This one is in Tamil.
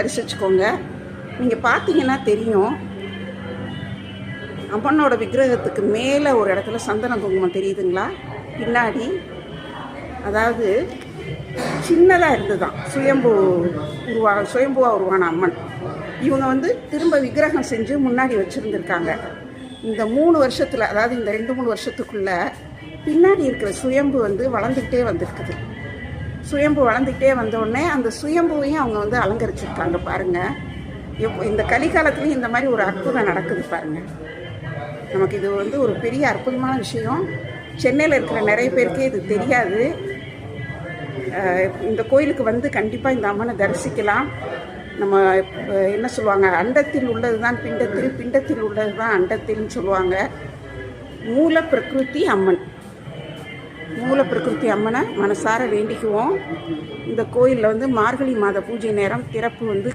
தரிசிச்சுக்கோங்க. நீங்கள் பார்த்தீங்கன்னா தெரியும், அம்மனோட விக்கிரகத்துக்கு மேலே ஒரு இடத்துல சந்தன குங்குமம் தெரியுதுங்களா பின்னாடி? அதாவது சின்னதாக இருந்து தான் சுயம்புவாக உருவான அம்மன். இவங்க வந்து திரும்ப விக்கிரகம் செஞ்சு முன்னாடி வச்சுருந்துருக்காங்க. இந்த 3 வருஷத்தில், அதாவது இந்த 2-3 வருஷத்துக்குள்ளே பின்னாடி இருக்கிற சுயம்பு வந்து வளர்ந்துக்கிட்டே வந்திருக்குது. சுயம்பு வளர்ந்துக்கிட்டே வந்தோடனே அந்த சுயம்புவையும் அவங்க வந்து அலங்கரிச்சிருக்காங்க பாருங்கள். இந்த கலிகாலத்துலேயும் இந்த மாதிரி ஒரு அற்புதம் நடக்குது பாருங்கள். நமக்கு இது வந்து ஒரு பெரிய அற்புதமான விஷயம். சென்னையில் இருக்கிற நிறைய பேருக்கே இது தெரியாது. இந்த கோயிலுக்கு வந்து கண்டிப்பாக இந்த அம்மனை தரிசிக்கலாம். நம்ம என்ன சொல்லுவாங்க, அண்டத்தில் உள்ளது தான் பிண்டத்தில், பிண்டத்தில் உள்ளது தான் அண்டத்தில்னு சொல்லுவாங்க. மூல பிரகிருதி அம்மன், மூல பிரகிருதி அம்மனை மனசார வேண்டிக்குவோம். இந்த கோயிலில் வந்து மார்கழி மாத பூஜை நேரம் திறப்பு வந்து